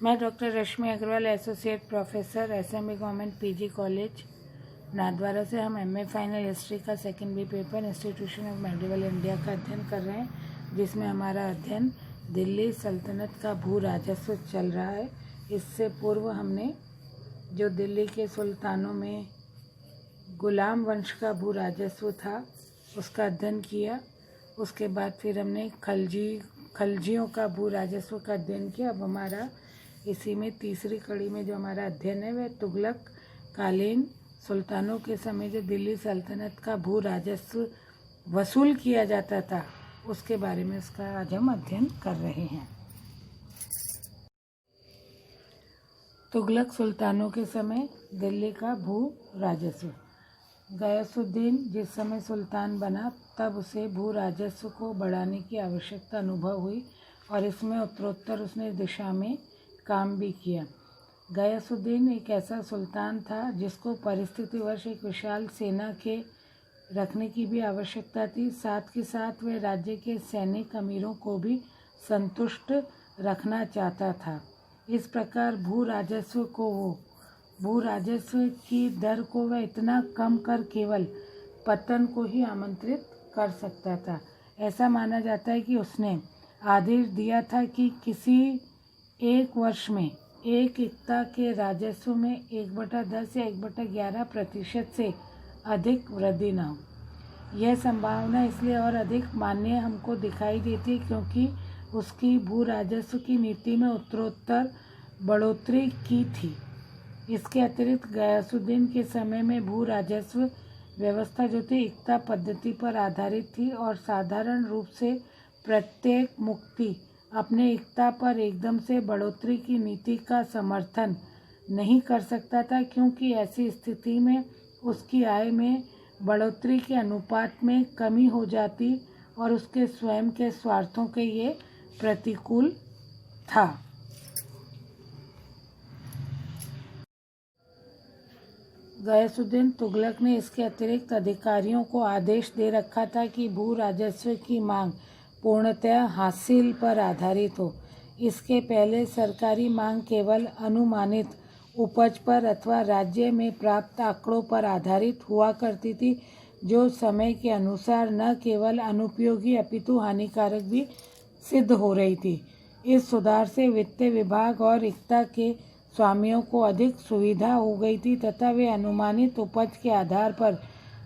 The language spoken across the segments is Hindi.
मैं doctor Rashmi Agarwal, associate professor, SMB government PG college Nathdwara से हम एमए फाइनल हिस्ट्री का second B paper institution of medieval India का अध्ययन कर रहे हैं, जिसमें हमारा अध्ययन दिल्ली सल्तनत का भू राजस्व चल रहा है। इससे पूर्व हमने जो दिल्ली के सुल्तानों में गुलाम वंश का भू राजस्व था उसका अध्ययन किया। उसके बाद फिर हमने खलजियों का भू राजस्व का अध्ययन किया। अब हमारा इसी में तीसरी कड़ी में जो हमारा अध्ययन है वह तुगलक कालीन सुल्तानों के समय जो दिल्ली सल्तनत का भू राजस्व वसूल किया जाता था उसके बारे में उसका आज हम अध्ययन कर रहे हैं। तुगलक सुल्तानों के समय दिल्ली का भू राजस्व। गयासुद्दीन जिस समय सुल्तान बना तब उसे भू राजस्व को बढ़ाने की आवश्यकता अनुभव हुई और इसमें उत्तरोत्तर उसने दिशा में काम भी किया। गयासुद्दीन एक ऐसा सुल्तान था जिसको परिस्थितिवश एक विशाल सेना के रखने की भी आवश्यकता थी। साथ के साथ वह राज्य के सैनिक अमीरों को भी संतुष्ट रखना चाहता था। इस प्रकार भू राजस्व की दर को वह इतना कम कर केवल पतन को ही आमंत्रित कर सकता था। ऐसा माना जाता है कि उसने आदेश दिया था कि किसी एक वर्ष में एक इक्ता के राजस्व में 1/10 या 1/11% से अधिक वृद्धि न हो। यह संभावना इसलिए और अधिक मान्य हमको दिखाई देती क्योंकि उसकी भू राजस्व की नीति में उत्तरोत्तर बढ़ोतरी की थी। इसके अतिरिक्त गयासुद्दीन के समय में भू राजस्व व्यवस्था जो थी इक्ता पद्धति पर आधारित थी और साधारण रूप से प्रत्येक मुक्ति अपने इक्ता पर एकदम से बढ़ोतरी की नीति का समर्थन नहीं कर सकता था, क्योंकि ऐसी स्थिति में उसकी आय में बढ़ोतरी के अनुपात में कमी हो जाती और उसके स्वयं के स्वार्थों के ये प्रतिकूल था। गयासुद्दीन तुगलक ने इसके अतिरिक्त अधिकारियों को आदेश दे रखा था कि भू राजस्व की मांग पूर्णतः हासिल पर आधारित हो। इसके पहले सरकारी मांग केवल अनुमानित उपज पर अथवा राज्य में प्राप्त आंकड़ों पर आधारित हुआ करती थी, जो समय के अनुसार न केवल अनुपयोगी अपितु हानिकारक भी सिद्ध हो रही थी। इस सुधार से वित्त विभाग और इक्ता के स्वामियों को अधिक सुविधा हो गई थी तथा वे अनुमानित उपज के आधार पर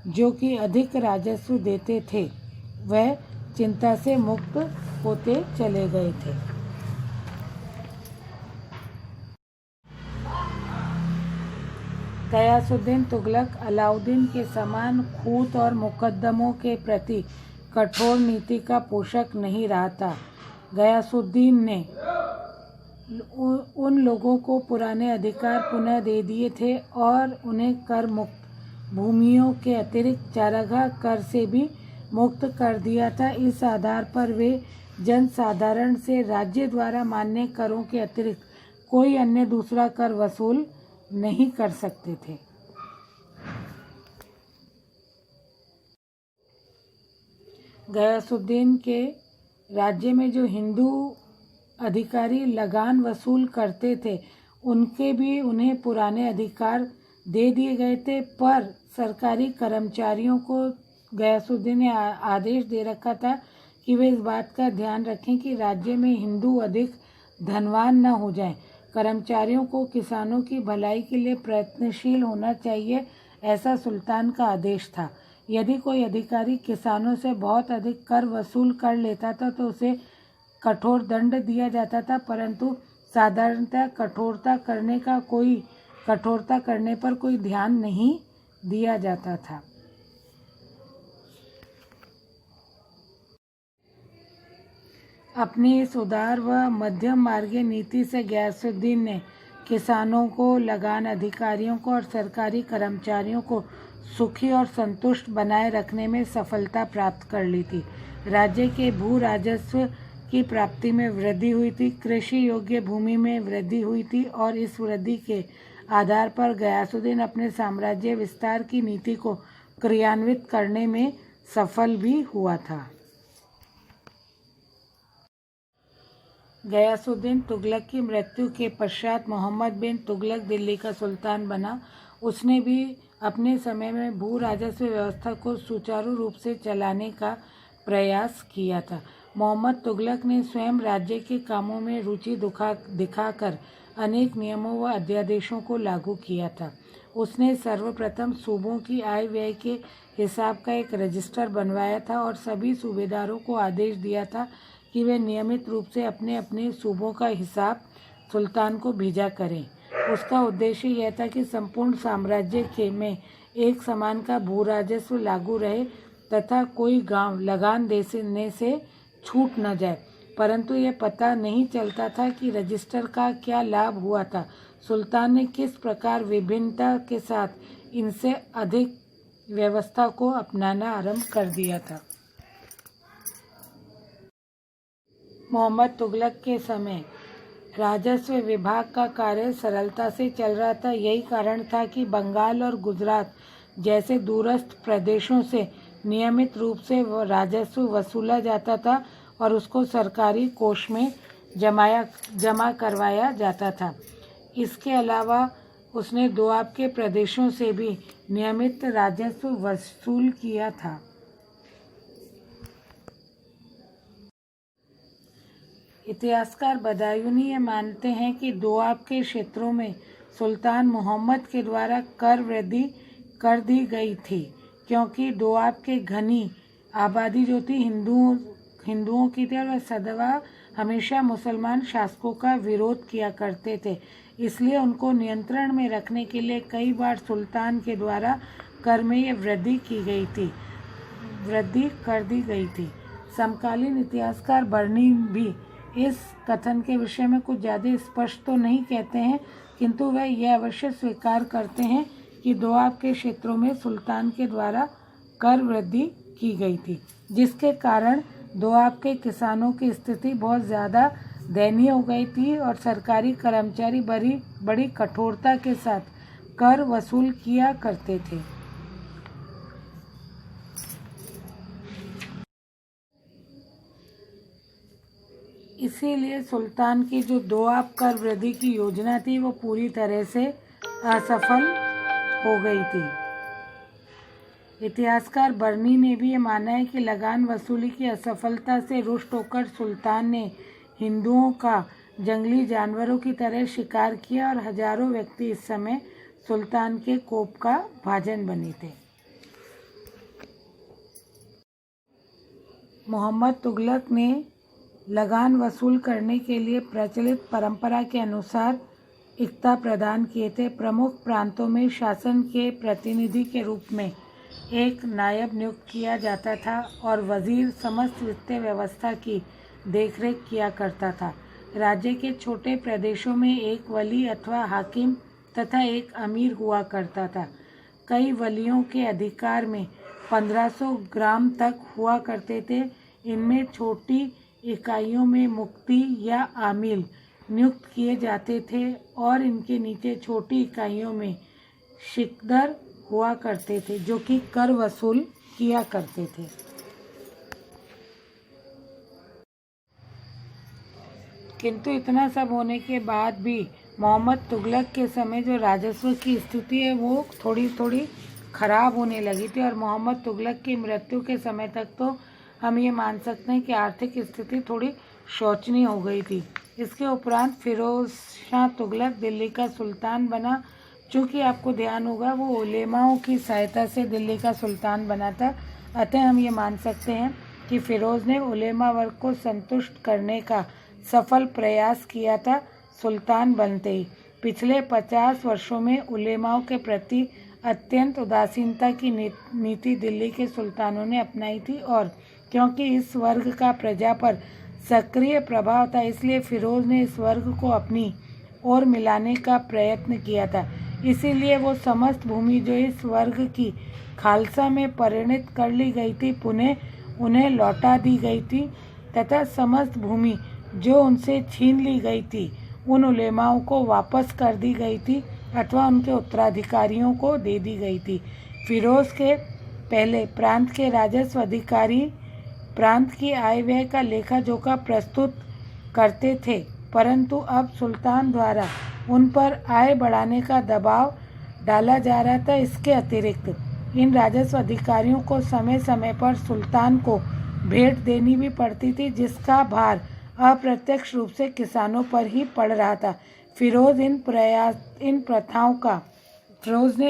जो कि अधिक राजस्व देते थे वह चिंता से मुक्त होते चले गए थे। गयासुद्दीन तुगलक अलाउद्दीन के समान खूत और मुकद्दमों के प्रति कठोर नीति का पोषक नहीं रहा था। गयासुद्दीन ने उन लोगों को पुराने अधिकार पुनः दे दिए थे और उन्हें कर मुक्त भूमियों के अतिरिक्त चारागाह कर से भी मुक्त कर दिया था। इस आधार पर वे जनसाधारण से राज्य द्वारा मान्य करों के अतिरिक्त कोई अन्य दूसरा कर वसूल नहीं कर सकते थे। गयासुद्दीन के राज्य में जो हिंदू अधिकारी लगान वसूल करते थे उनके भी उन्हें पुराने अधिकार दे दिए गए थे, पर सरकारी कर्मचारियों को गयासुद्दीन ने आदेश दे रखा था कि वे इस बात का ध्यान रखें कि राज्य में हिंदू अधिक धनवान न हो जाएं। कर्मचारियों को किसानों की भलाई के लिए प्रयत्नशील होना चाहिए, ऐसा सुल्तान का आदेश था। यदि कोई अधिकारी किसानों से बहुत अधिक कर वसूल कर लेता था तो उसे कठोर दंड दिया जाता था, परंतु साधारणतः कठोरता करने पर कोई ध्यान नहीं दिया जाता था। अपनी इस उदार व मध्यम मार्गीय नीति से गयासुद्दीन ने किसानों को, लगान अधिकारियों को और सरकारी कर्मचारियों को सुखी और संतुष्ट बनाए रखने में सफलता प्राप्त कर ली थी। राज्य के भू राजस्व की प्राप्ति में वृद्धि हुई थी, कृषि योग्य भूमि में वृद्धि हुई थी और इस वृद्धि के आधार पर गयासुद्दीन अपने साम्राज्य विस्तार की नीति को क्रियान्वित करने में सफल भी हुआ था। गयासुद्दीन तुगलक की मृत्यु के पश्चात मोहम्मद बिन तुगलक दिल्ली का सुल्तान बना। उसने भी अपने समय में भू राजस्व व्यवस्था को सुचारू रूप से चलाने का प्रयास किया था। मोहम्मद तुगलक ने स्वयं राज्य के कामों में रुचि दिखाकर अनेक नियमों व अध्यादेशों को लागू किया था। उसने सर्वप्रथम सूबों की आय व्यय के हिसाब का एक रजिस्टर बनवाया था और सभी सूबेदारों को आदेश दिया था कि वे नियमित रूप से अपने अपने सूबों का हिसाब सुल्तान को भेजा करें। उसका उद्देश्य यह था कि संपूर्ण साम्राज्य के में एक समान का भू राजस्व लागू रहे तथा कोई गांव लगान देने से छूट न जाए। परंतु यह पता नहीं चलता था कि रजिस्टर का क्या लाभ हुआ था। सुल्तान ने किस प्रकार विभिन्नता के साथ इनसे अधिक व्यवस्था को अपनाना आरंभ कर दिया था। मोहम्मद तुगलक के समय राजस्व विभाग का कार्य सरलता से चल रहा था। यही कारण था कि बंगाल और गुजरात जैसे दूरस्थ प्रदेशों से नियमित रूप से राजस्व वसूला जाता था और उसको सरकारी कोष में जमा करवाया जाता था। इसके अलावा उसने दोआब के प्रदेशों से भी नियमित राजस्व वसूल किया था। इतिहासकार बदायूनी ये मानते हैं कि दोआब के क्षेत्रों में सुल्तान मोहम्मद के द्वारा कर वृद्धि कर दी गई थी, क्योंकि दोआब के घनी आबादी जो थी हिंदुओं की थी और वह सदैव हमेशा मुसलमान शासकों का विरोध किया करते थे। इसलिए उनको नियंत्रण में रखने के लिए कई बार सुल्तान के द्वारा कर में ये वृद्धि कर दी गई थी। समकालीन इतिहासकार बर्नी भी इस कथन के विषय में कुछ ज़्यादा स्पष्ट तो नहीं कहते हैं, किंतु वह यह अवश्य स्वीकार करते हैं कि दोआब के क्षेत्रों में सुल्तान के द्वारा कर वृद्धि की गई थी, जिसके कारण दोआब के किसानों की स्थिति बहुत ज़्यादा दयनीय हो गई थी और सरकारी कर्मचारी बड़ी कठोरता के साथ कर वसूल किया करते थे। इसीलिए सुल्तान की जो दोआब कर वृद्धि की योजना थी वो पूरी तरह से असफल हो गई थी। इतिहासकार बर्नी ने भी ये माना है कि लगान वसूली की असफलता से रुष्ट होकर सुल्तान ने हिंदुओं का जंगली जानवरों की तरह शिकार किया और हजारों व्यक्ति इस समय सुल्तान के कोप का भाजन बने थे। मोहम्मद तुगलक ने लगान वसूल करने के लिए प्रचलित परंपरा के अनुसार इक्ता प्रदान किए थे। प्रमुख प्रांतों में शासन के प्रतिनिधि के रूप में एक नायब नियुक्त किया जाता था और वजीर समस्त वित्तीय व्यवस्था की देखरेख किया करता था। राज्य के छोटे प्रदेशों में एक वली अथवा हाकिम तथा एक अमीर हुआ करता था। कई वलियों के अधिकार में 1500 ग्राम तक हुआ करते थे। इनमें छोटी इकाइयों में मुफ्ती या आमिल नियुक्त किए जाते थे और इनके नीचे छोटी इकाइयों में शिकदर हुआ करते थे, जो कि कर वसूल किया करते थे। किंतु इतना सब होने के बाद भी मोहम्मद तुगलक के समय जो राजस्व की स्थिति है वो थोड़ी थोड़ी खराब होने लगी थी और मोहम्मद तुगलक की मृत्यु के समय तक तो हम ये मान सकते हैं कि आर्थिक स्थिति थोड़ी शोचनीय हो गई थी। इसके उपरांत फिरोज शाह तुगलक दिल्ली का सुल्तान बना। चूँकि आपको ध्यान होगा वो उलेमाओं की सहायता से दिल्ली का सुल्तान बना था, अतः हम ये मान सकते हैं कि फिरोज ने उलेमा वर्ग को संतुष्ट करने का सफल प्रयास किया था सुल्तान बनते ही। पिछले 50 वर्षों में उलेमाओं के प्रति अत्यंत उदासीनता की नीति दिल्ली के सुल्तानों ने अपनाई थी और क्योंकि इस वर्ग का प्रजा पर सक्रिय प्रभाव था, इसलिए फिरोज ने इस वर्ग को अपनी ओर मिलाने का प्रयत्न किया था। इसीलिए वो समस्त भूमि जो इस वर्ग की खालसा में परिणत कर ली गई थी पुनः उन्हें लौटा दी गई थी तथा समस्त भूमि जो उनसे छीन ली गई थी उन उलेमाओं को वापस कर दी गई थी अथवा उनके उत्तराधिकारियों को दे दी गई थी। फिरोज के पहले प्रांत के राजस्व अधिकारी प्रांत की आय व्यय का लेखा जोखा प्रस्तुत करते थे, परंतु अब सुल्तान द्वारा उन पर आय बढ़ाने का दबाव डाला जा रहा था। इसके अतिरिक्त इन राजस्व अधिकारियों को समय समय पर सुल्तान को भेंट देनी भी पड़ती थी, जिसका भार अप्रत्यक्ष रूप से किसानों पर ही पड़ रहा था। फिरोज ने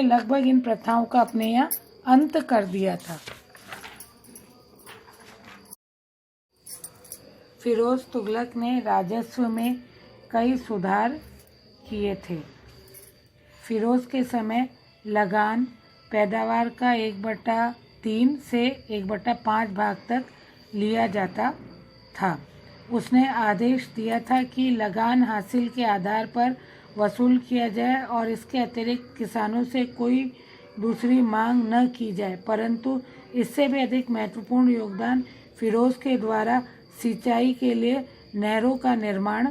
लगभग इन प्रथाओं का अपने यहाँ अंत कर दिया था। फिरोज तुगलक ने राजस्व में कई सुधार किए थे। फिरोज के समय लगान पैदावार का 1/3 से 1/5 भाग तक लिया जाता था। उसने आदेश दिया था कि लगान हासिल के आधार पर वसूल किया जाए और इसके अतिरिक्त किसानों से कोई दूसरी मांग न की जाए, परंतु इससे भी अधिक महत्वपूर्ण योगदान फिरोज के द्वारा सिंचाई के लिए नहरों का निर्माण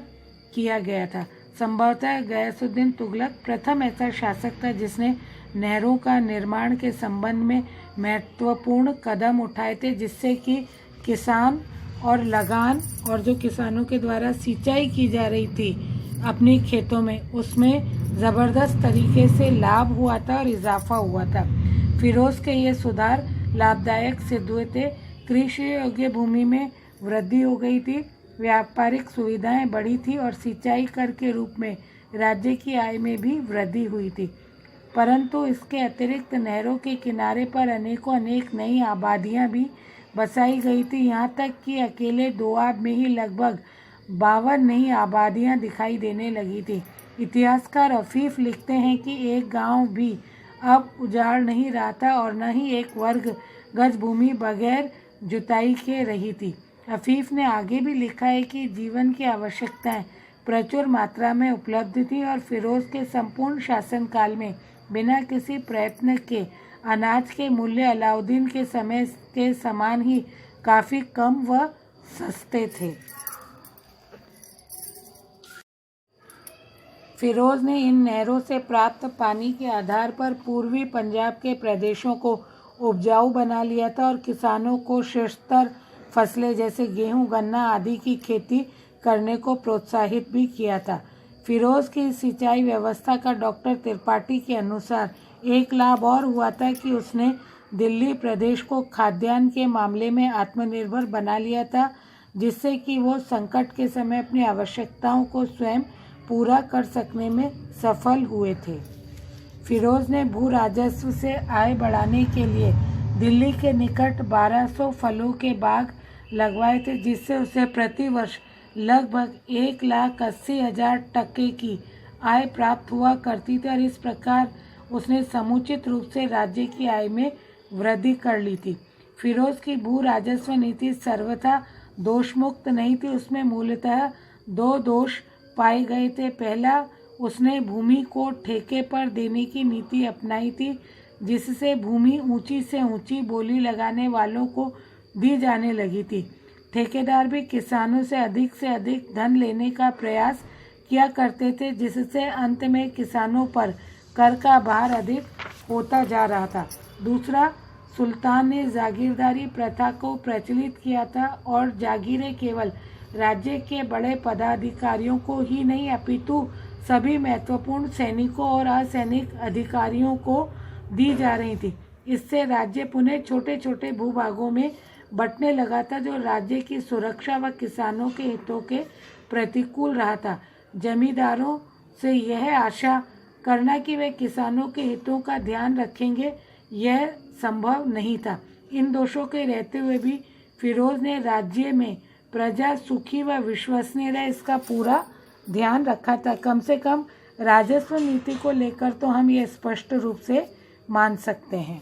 किया गया था। संभवतः गयासुद्दीन तुगलक प्रथम ऐसा शासक था जिसने नहरों का निर्माण के संबंध में महत्वपूर्ण कदम उठाए थे, जिससे कि किसान और लगान और जो किसानों के द्वारा सिंचाई की जा रही थी अपने खेतों में, उसमें ज़बरदस्त तरीके से लाभ हुआ था और इजाफा हुआ था। फिरोज के ये सुधार लाभदायक सिद्ध हुए थे। कृषि योग्य भूमि में वृद्धि हो गई थी, व्यापारिक सुविधाएं बढ़ी थी और सिंचाई कर के रूप में राज्य की आय में भी वृद्धि हुई थी। परंतु इसके अतिरिक्त नहरों के किनारे पर अनेक नई आबादियां भी बसाई गई थी। यहाँ तक कि अकेले दोआब में ही लगभग 52 नई आबादियां दिखाई देने लगी थी। इतिहासकार अफीफ लिखते हैं कि एक गांव भी अब उजाड़ नहीं रहा था और न ही एक वर्ग गज भूमि बगैर जुताई के रही थी। अफीफ ने आगे भी लिखा है कि जीवन की आवश्यकताएं प्रचुर मात्रा में उपलब्ध थी और फिरोज के संपूर्ण शासनकाल में बिना किसी प्रयत्न के अनाज के मूल्य अलाउद्दीन के समय के समान ही काफ़ी कम व सस्ते थे। फिरोज ने इन नहरों से प्राप्त पानी के आधार पर पूर्वी पंजाब के प्रदेशों को उपजाऊ बना लिया था और किसानों को शीर्षस्तर फसलें जैसे गेहूं, गन्ना आदि की खेती करने को प्रोत्साहित भी किया था। फिरोज की सिंचाई व्यवस्था का डॉक्टर त्रिपाठी के अनुसार एक लाभ और हुआ था कि उसने दिल्ली प्रदेश को खाद्यान्न के मामले में आत्मनिर्भर बना लिया था, जिससे कि वो संकट के समय अपनी आवश्यकताओं को स्वयं पूरा कर सकने में सफल हुए थे। फिरोज ने भू राजस्व से आय बढ़ाने के लिए दिल्ली के निकट 1200 फलों के बाग लगवाए थे, जिससे उसे प्रति वर्ष लगभग 1,80,000 टके की आय प्राप्त हुआ करती थी और इस प्रकार उसने समुचित रूप से राज्य की आय में वृद्धि कर ली थी। फिरोज की भू राजस्व नीति सर्वथा दोषमुक्त नहीं थी। उसमें मूलतः 2 दोष पाए गए थे। पहला, उसने भूमि को ठेके पर देने की नीति अपनाई थी, जिससे भूमि ऊंची से ऊंची बोली लगाने वालों को दी जाने लगी थी। ठेकेदार भी किसानों से अधिक धन लेने का प्रयास किया करते थे, जिससे अंत में किसानों पर कर का भार अधिक होता जा रहा था। दूसरा, सुल्तान ने जागीरदारी प्रथा को प्रचलित किया था और जागीरें केवल राज्य के बड़े पदाधिकारियों को ही नहीं अपितु सभी महत्वपूर्ण सैनिकों और असैनिक अधिकारियों को दी जा रही थी। इससे राज्य पुनः छोटे छोटे भूभागों में बंटने लगा था, जो राज्य की सुरक्षा व किसानों के हितों के प्रतिकूल रहा था। जमींदारों से यह आशा करना कि वे किसानों के हितों का ध्यान रखेंगे, यह संभव नहीं था। इन दोषों के रहते हुए भी फिरोज ने राज्य में प्रजा सुखी व विश्वसनीय रहे, इसका पूरा ध्यान रखा था। कम से कम राजस्व नीति को लेकर तो हम ये स्पष्ट रूप से मान सकते हैं।